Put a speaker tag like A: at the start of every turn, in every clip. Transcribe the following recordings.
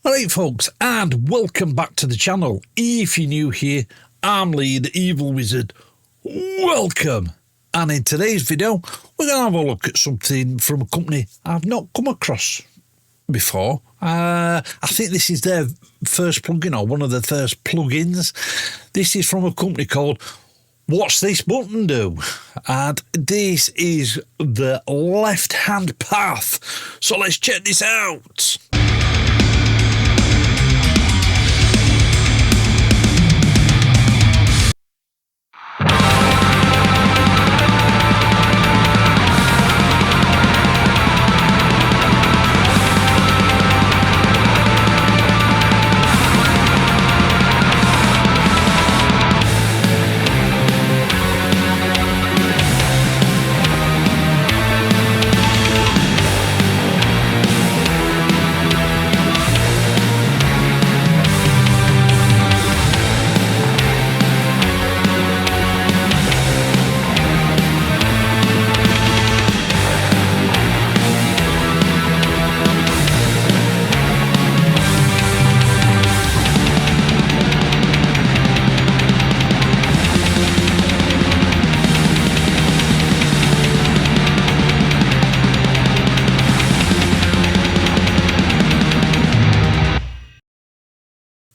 A: Alright folks, and welcome back to the channel. If you're new here, I'm Lee, the Evil Wizard. Welcome! And in today's video, we're going to have a look at something from a company I've not come across before. I think this is their first plugin, or one of the first plugins. This is from a company called What's This Button Do? And this is the left-hand path. So let's check this out.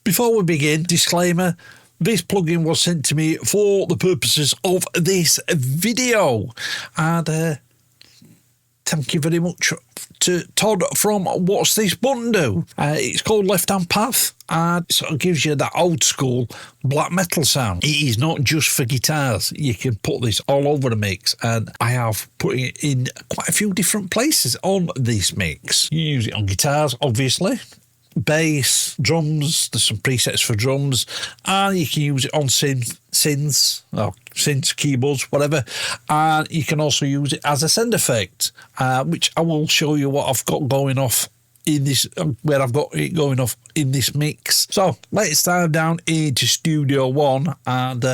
A: Before we begin, disclaimer, this plugin was sent to me for the purposes of this video. And thank you very much to Todd from What's This Button Do? It's called Left Hand Path, and it sort of gives you that old school black metal sound. It is not just for guitars. You can put this all over the mix, and I have put it in quite a few different places on this mix. You use it on guitars, obviously, bass, drums. There's some presets for drums, and you can use it on synths, keyboards, whatever. And you can also use it as a send effect, which I will show you what I've got going off in this, where I've got it going off in this mix. So let's dive down into Studio One and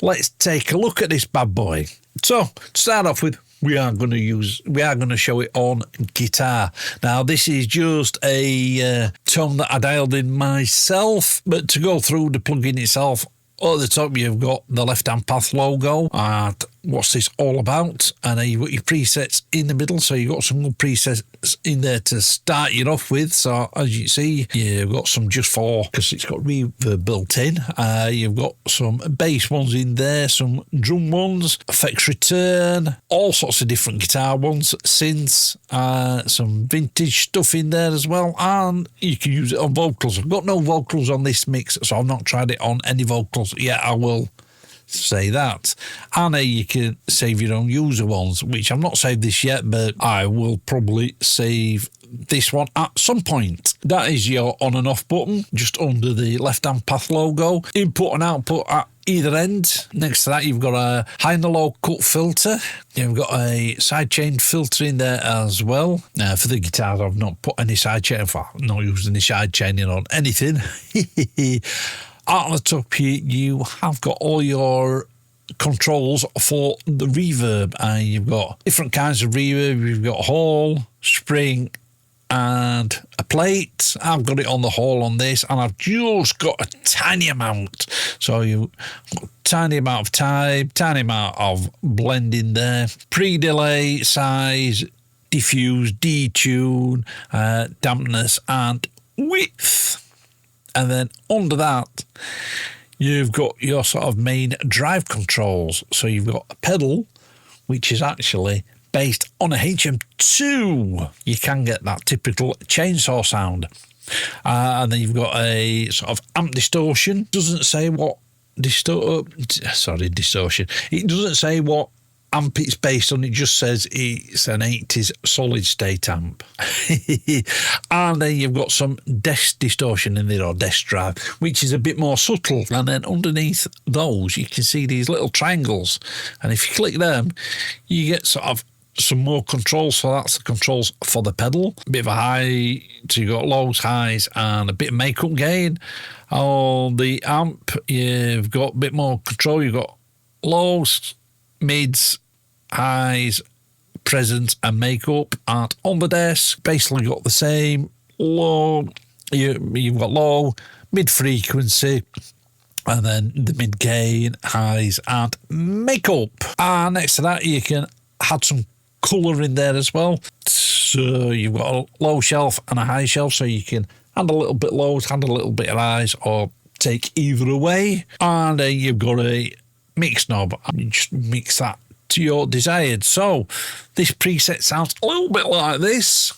A: let's take a look at this bad boy. So to start off with, we are going to show it on guitar. Now, this is just a tone that I dialed in myself, but to go through the plugin itself, at the top you've got the Left Hand Path logo and what's this all about, and then you've got your presets in the middle, so you've got some good presets in there to start you off with. So as you see, you've got some just for, because it's got reverb built in, you've got some bass ones in there, some drum ones, effects return, all sorts of different guitar ones, synths, some vintage stuff in there as well, and you can use it on vocals. I've got no vocals on this mix, so I've not tried it on any vocals yet. I will say that. And you can save your own user ones, which I've not saved this yet, but I will probably save this one at some point. That is your on and off button just under the Left Hand Path logo. Input and output at either end. Next to that, you've got a high and low cut filter. You've got a sidechain filter in there as well. For the guitars, I've not put any sidechain. In fact, I'm not using any sidechaining on anything. At the top here, you have got all your controls for the reverb. You've got different kinds of reverb. You've got Hall, Spring, and a plate. I've got it on the Hall on this, and I've just got a tiny amount. So you've got a tiny amount of time, tiny amount of blending there. Pre-delay, size, diffuse, detune, dampness, and width. And then under that, you've got your sort of main drive controls. So you've got a pedal, which is actually based on a HM2. You can get that typical chainsaw sound. And then you've got a sort of amp distortion. Doesn't say what distortion. It doesn't say what amp it's based on. It just says it's an 80s solid state amp. And then you've got some desk distortion in there, or desk drive, which is a bit more subtle. And then underneath those you can see these little triangles, and if you click them you get sort of some more controls. So that's the controls for the pedal. A bit of a high, so you've got lows, highs, and a bit of makeup gain. On the amp you've got a bit more control. You've got lows, mids, highs, presence, and makeup. And on the desk, basically got the same low, You've got low, mid frequency, and then the mid gain, highs, and makeup. And next to that, you can add some colour in there as well. So you've got a low shelf and a high shelf, so you can add a little bit lows, add a little bit of highs, or take either away. And you've got a mix knob, and you just mix that to your desired. So this preset sounds a little bit like this.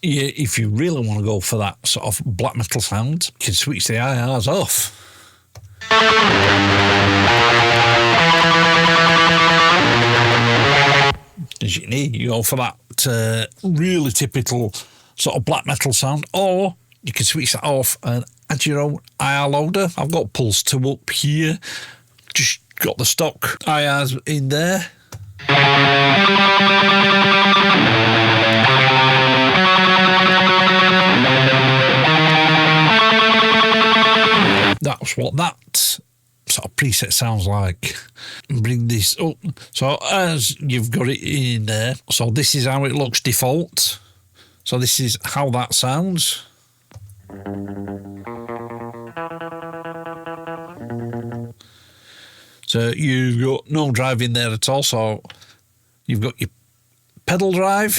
A: If you really want to go for that sort of black metal sound, you can switch the IRs off. As you can hear, you go for that really typical sort of black metal sound, or you can switch that off and add your own IR loader. I've got Pulse 2 up here, just got the stock IRs in there. That's what that sort of preset sounds like. Bring this up. So as you've got it in there, so this is how it looks default. So this is how that sounds. So you've got no drive in there at all. So you've got your pedal drive.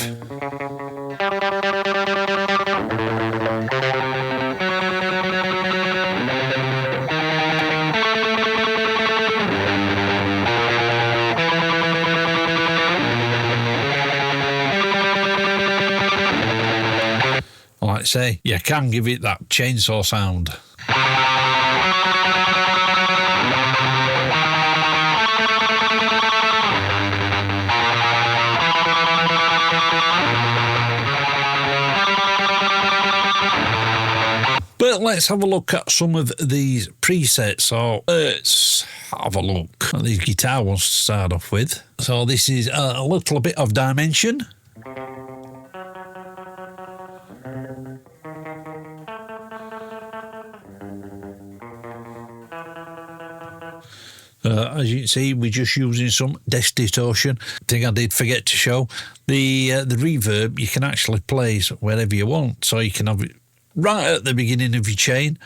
A: Like I say, you can give it that chainsaw sound. But let's have a look at some of these presets. So let's have a look at these guitar ones to start off with. So this is a little bit of dimension. As you can see, we're just using some desk distortion. I think I did forget to show the reverb. You can actually place wherever you want, so you can have it right at the beginning of your chain,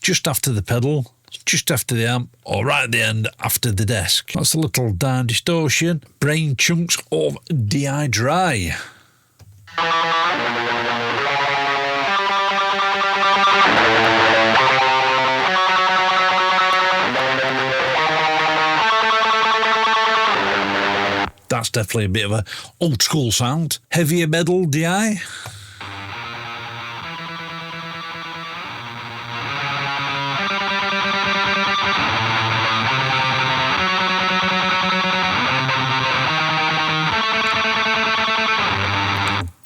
A: just after the pedal, just after the amp, or right at the end after the desk. That's a little down distortion. Brain chunks of DI dry. That's definitely a bit of a old school sound. Heavier metal DI.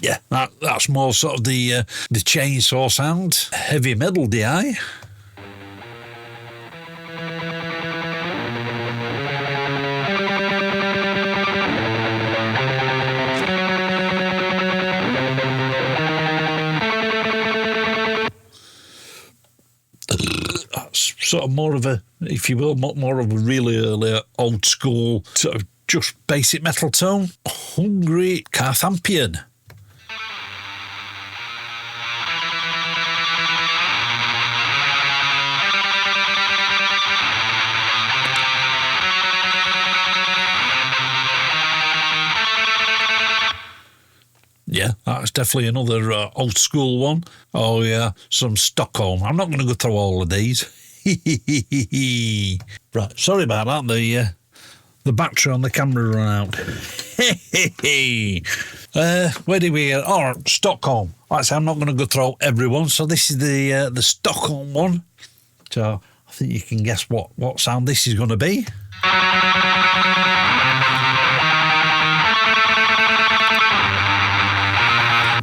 A: Yeah, that's more sort of the chainsaw sound. Heavy metal DI. Sort of more of a, if you will, more of a really early old school sort of just basic metal tone. Hungry Carthampion. Yeah, that's definitely another old school one. Oh yeah, some Stockholm. I'm not going to go through all of these. Right, sorry about that. The battery on the camera ran out. Where did we get? Oh, Stockholm. Like I say, I'm not going to go through everyone. So this is the Stockholm one. So I think you can guess what sound this is going to be.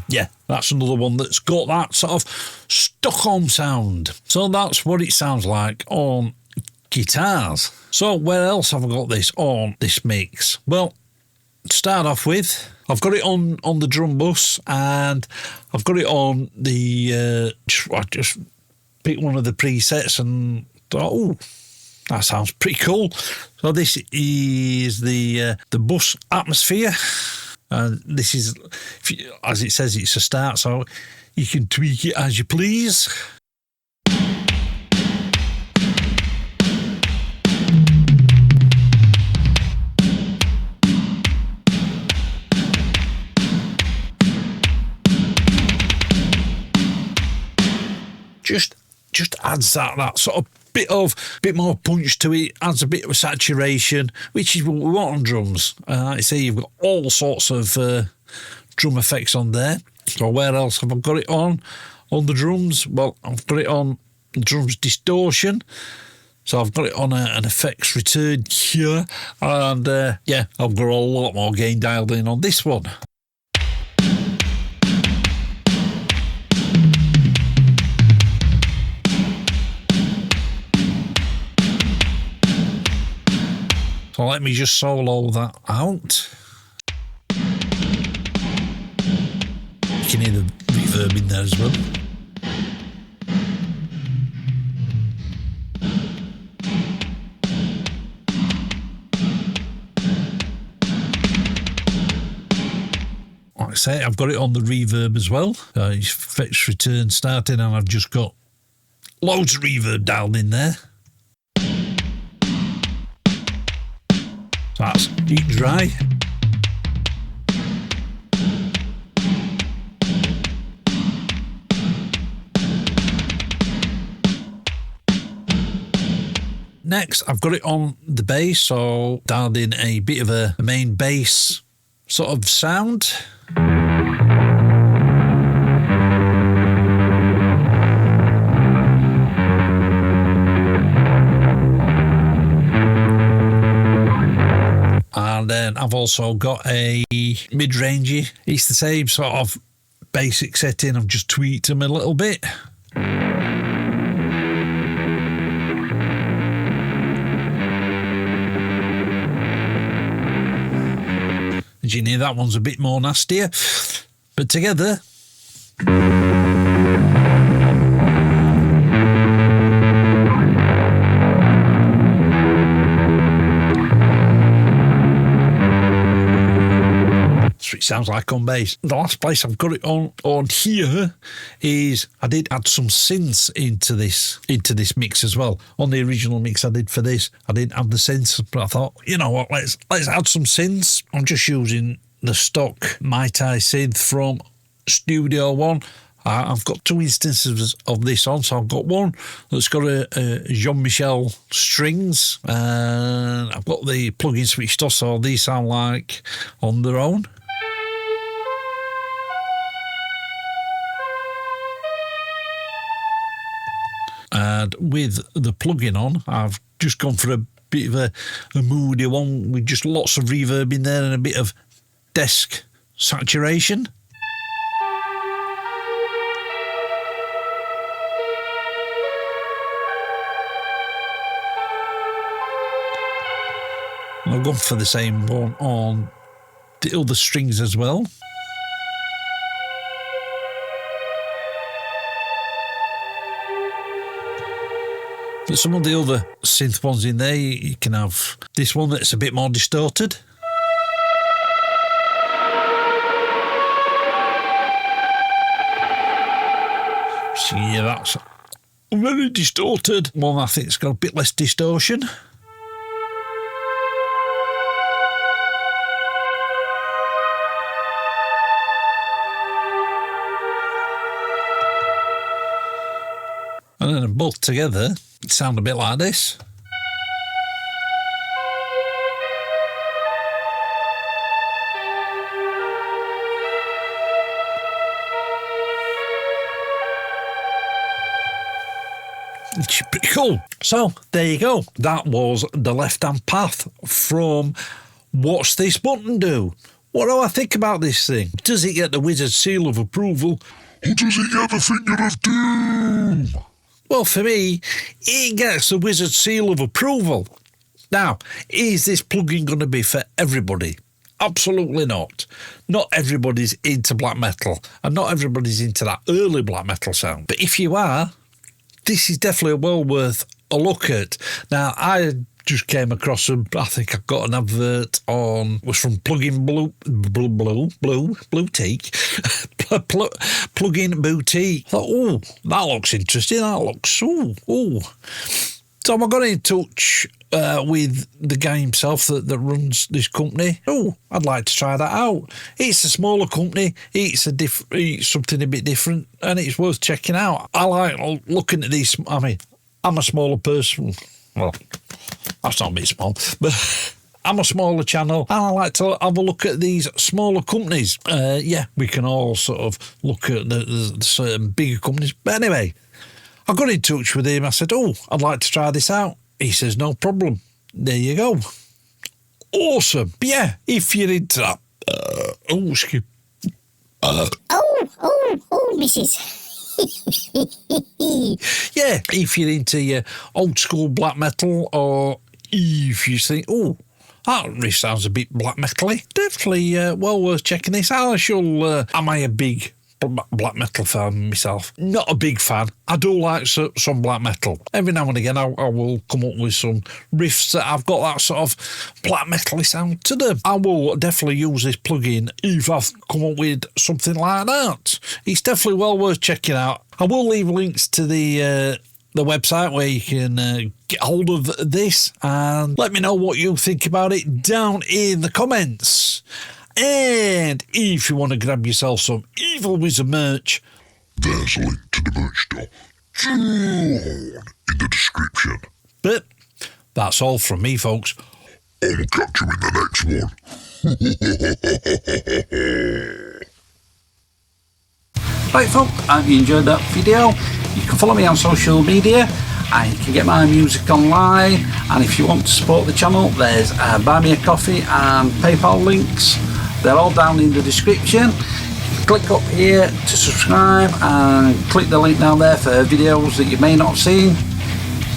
A: Yeah, that's another one that's got that sort of Stockholm sound. So that's what it sounds like on guitars. So where else have I got this on this mix? Well, to start off with, I've got it on the drum bus, and I've got it on the. I just picked one of the presets and thought, oh, that sounds pretty cool. So this is the bus atmosphere. This is, as it says, it's a start, so you can tweak it as you please. Just adds that sort of bit more punch to it, adds a bit of a saturation, which is what we want on drums. Like I say, you've got all sorts of drum effects on there. So where else have I got it on the drums? Well, I've got it on the drums distortion. So I've got it on an effects return here, and yeah, I've got a lot more gain dialed in on this one. So let me just solo that out. You can hear the reverb in there as well. Like I say, I've got it on the reverb as well. Effects return starting, and I've just got loads of reverb dialed in there. So that's deep dry. Next, I've got it on the bass, so dialed in a bit of a main bass sort of sound. And then I've also got a mid-rangey. It's the same sort of basic setting. I've just tweaked them a little bit. As you know, that one's a bit more nastier. But together... it sounds like on bass. The last place I've got it on here is I did add some synths into this mix as well. On the original mix I did for this, I didn't add the synths, but I thought, you know what, let's add some synths. I'm just using the stock Mai Tai synth from Studio One. I've got two instances of this on, so I've got one that's got a Jean-Michel strings, and I've got the plugin switched off, so these sound like on their own. And with the plugin on, I've just gone for a bit of a moody one with just lots of reverb in there and a bit of desk saturation. And I've gone for the same one on the other strings as well. But some of the other synth ones in there, you can have this one that's a bit more distorted. So yeah, that's a very distorted one. I think it's got a bit less distortion. And then both together sound a bit like this. Which is pretty cool. So there you go. That was the left-hand path from What's This Button Do? What do I think about this thing? Does it get the wizard seal of approval? Or does it get the finger of doom? Well, for me, it gets the wizard seal of approval. Now, is this plugin going to be for everybody? Absolutely not. Not everybody's into black metal, and not everybody's into that early black metal sound. But if you are, this is definitely well worth a look at. Now, I just came across them. I think I got an advert on, was from Plugin Boutique. Plugin Boutique. I thought, oh, that looks interesting. That looks, oh. So I got in touch with the guy himself that runs this company. Oh, I'd like to try that out. It's a smaller company. It's something a bit different, and it's worth checking out. I like looking at these. I mean, I'm a smaller person. Well, that's not a bit small, but I'm a smaller channel, and I like to have a look at these smaller companies. We can all sort of look at the certain bigger companies. But anyway, I got in touch with him. I said, oh, I'd like to try this out. He says, no problem. There you go. Awesome. But yeah, if you're into that. Excuse me.
B: Mrs.
A: Yeah, if you're into your old school black metal, or if you think, oh, that really sounds a bit black metal-y, definitely well worth checking this out. Am I a big black metal fan myself? Not a big fan. I do like some black metal. Every now and again I will come up with some riffs that I've got that sort of black metal-y sound to them. I will definitely use this plugin if I've come up with something like that. It's definitely well worth checking out. I will leave links to the website where you can get hold of this, and let me know what you think about it down in the comments. And if you want to grab yourself some Evil Wizard merch,
C: there's a link to the merch store down in the description.
A: But that's all from me, folks.
C: I'll catch you in the next one.
D: Right, folks, I hope you enjoyed that video. You can follow me on social media, and you can get my music online. And if you want to support the channel, there's Buy Me a Coffee and PayPal links. They're all down in the description. Click up here to subscribe and click the link down there for videos that you may not have seen.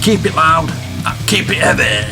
D: Keep it loud and keep it heavy.